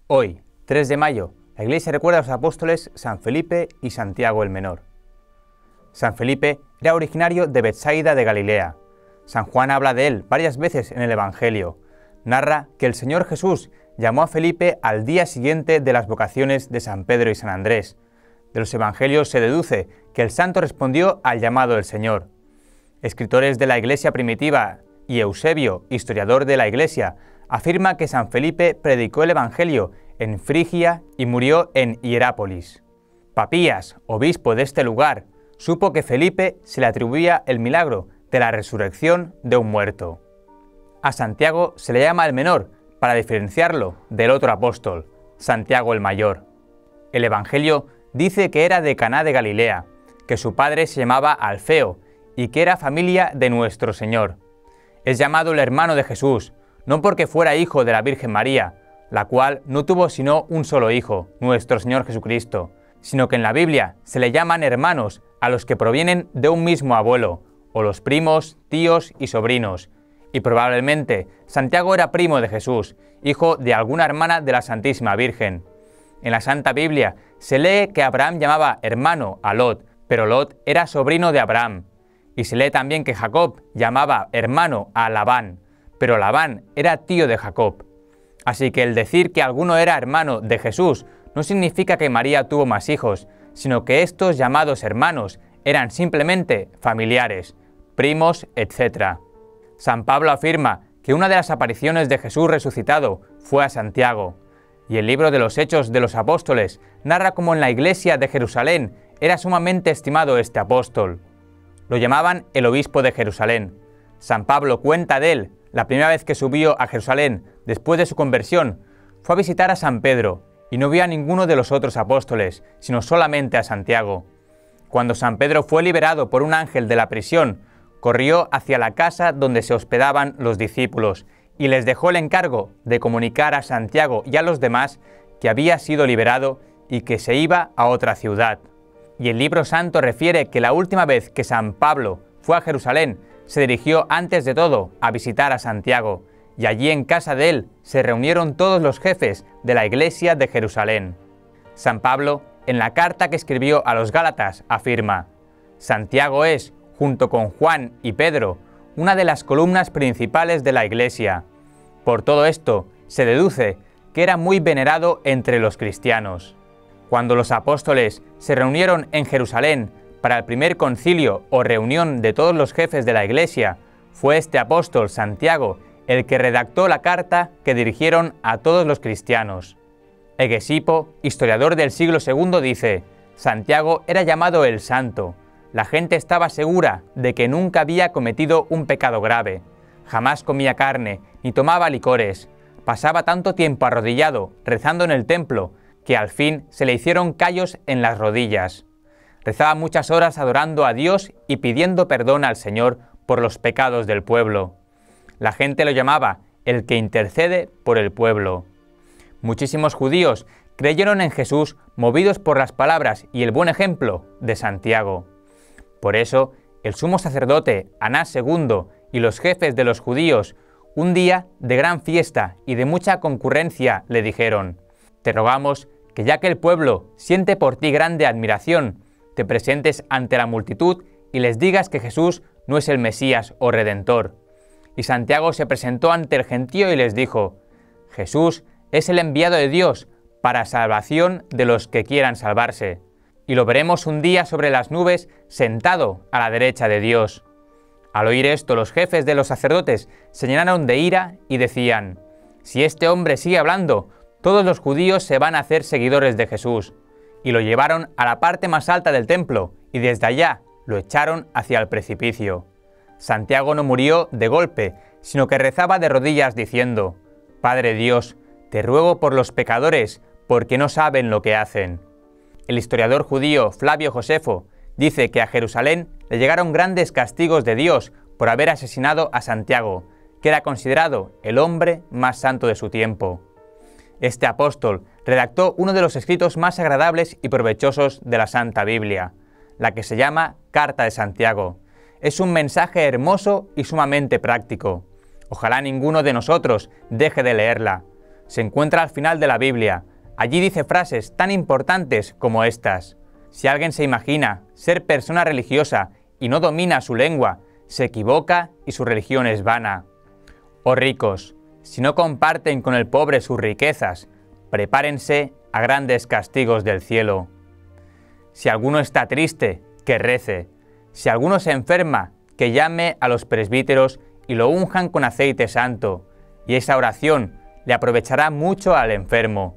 Hoy, 3 de mayo, la Iglesia recuerda a los apóstoles San Felipe y Santiago el Menor. San Felipe era originario de Betsaida de Galilea. San Juan habla de él varias veces en el Evangelio. Narra que el Señor Jesús llamó a Felipe al día siguiente de las vocaciones de San Pedro y San Andrés. De los Evangelios se deduce que el santo respondió al llamado del Señor. Escritores de la Iglesia primitiva y Eusebio, historiador de la Iglesia, afirma que San Felipe predicó el Evangelio en Frigia y murió en Hierápolis. Papías, obispo de este lugar, supo que Felipe se le atribuía el milagro de la resurrección de un muerto. A Santiago se le llama el menor para diferenciarlo del otro apóstol, Santiago el mayor. El Evangelio dice que era de Caná de Galilea, que su padre se llamaba Alfeo y que era familia de nuestro Señor. Es llamado el hermano de Jesús, no porque fuera hijo de la Virgen María, la cual no tuvo sino un solo hijo, nuestro Señor Jesucristo, sino que en la Biblia se le llaman hermanos a los que provienen de un mismo abuelo, o los primos, tíos y sobrinos, y probablemente Santiago era primo de Jesús, hijo de alguna hermana de la Santísima Virgen. En la Santa Biblia se lee que Abraham llamaba hermano a Lot, pero Lot era sobrino de Abraham, y se lee también que Jacob llamaba hermano a Labán, pero Labán era tío de Jacob. Así que el decir que alguno era hermano de Jesús no significa que María tuvo más hijos, sino que estos llamados hermanos eran simplemente familiares, primos, etc. San Pablo afirma que una de las apariciones de Jesús resucitado fue a Santiago, y el libro de los Hechos de los Apóstoles narra cómo en la iglesia de Jerusalén era sumamente estimado este apóstol. Lo llamaban el obispo de Jerusalén. San Pablo cuenta de él. La primera vez que subió a Jerusalén, después de su conversión, fue a visitar a San Pedro y no vio a ninguno de los otros apóstoles, sino solamente a Santiago. Cuando San Pedro fue liberado por un ángel de la prisión, corrió hacia la casa donde se hospedaban los discípulos y les dejó el encargo de comunicar a Santiago y a los demás que había sido liberado y que se iba a otra ciudad. Y el libro santo refiere que la última vez que San Pablo fue a Jerusalén, se dirigió antes de todo a visitar a Santiago, y allí en casa de él se reunieron todos los jefes de la iglesia de Jerusalén. San Pablo, en la carta que escribió a los Gálatas, afirma: Santiago es, junto con Juan y Pedro, una de las columnas principales de la iglesia. Por todo esto, se deduce que era muy venerado entre los cristianos. Cuando los apóstoles se reunieron en Jerusalén para el primer concilio o reunión de todos los jefes de la Iglesia, fue este apóstol Santiago el que redactó la carta que dirigieron a todos los cristianos. Hegesipo, historiador del siglo II, dice: Santiago era llamado el Santo. La gente estaba segura de que nunca había cometido un pecado grave. Jamás comía carne, ni tomaba licores. Pasaba tanto tiempo arrodillado, rezando en el templo, que al fin se le hicieron callos en las rodillas. Rezaba muchas horas adorando a Dios y pidiendo perdón al Señor por los pecados del pueblo. La gente lo llamaba el que intercede por el pueblo. Muchísimos judíos creyeron en Jesús movidos por las palabras y el buen ejemplo de Santiago. Por eso, el sumo sacerdote Anás II y los jefes de los judíos, un día de gran fiesta y de mucha concurrencia, le dijeron: Te rogamos que ya que el pueblo siente por ti grande admiración, te presentes ante la multitud y les digas que Jesús no es el Mesías o Redentor. Y Santiago se presentó ante el gentío y les dijo: Jesús es el enviado de Dios para salvación de los que quieran salvarse. Y lo veremos un día sobre las nubes, sentado a la derecha de Dios. Al oír esto, los jefes de los sacerdotes se llenaron de ira y decían: Si este hombre sigue hablando, todos los judíos se van a hacer seguidores de Jesús. Y lo llevaron a la parte más alta del templo, y desde allá lo echaron hacia el precipicio. Santiago no murió de golpe, sino que rezaba de rodillas diciendo: Padre Dios, te ruego por los pecadores, porque no saben lo que hacen. El historiador judío Flavio Josefo dice que a Jerusalén le llegaron grandes castigos de Dios por haber asesinado a Santiago, que era considerado el hombre más santo de su tiempo. Este apóstol redactó uno de los escritos más agradables y provechosos de la Santa Biblia, la que se llama Carta de Santiago. Es un mensaje hermoso y sumamente práctico. Ojalá ninguno de nosotros deje de leerla. se encuentra al final de la Biblia. Allí dice frases tan importantes como estas: si alguien se imagina ser persona religiosa y no domina su lengua, se equivoca y su religión es vana. Oh ricos, si no comparten con el pobre sus riquezas, prepárense a grandes castigos del cielo. Si alguno está triste, que rece. Si alguno se enferma, que llame a los presbíteros y lo unjan con aceite santo, y esa oración le aprovechará mucho al enfermo.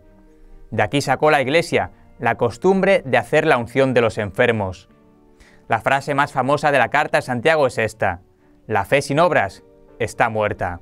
De aquí sacó la Iglesia la costumbre de hacer la unción de los enfermos. La frase más famosa de la carta de Santiago es esta: la fe sin obras está muerta.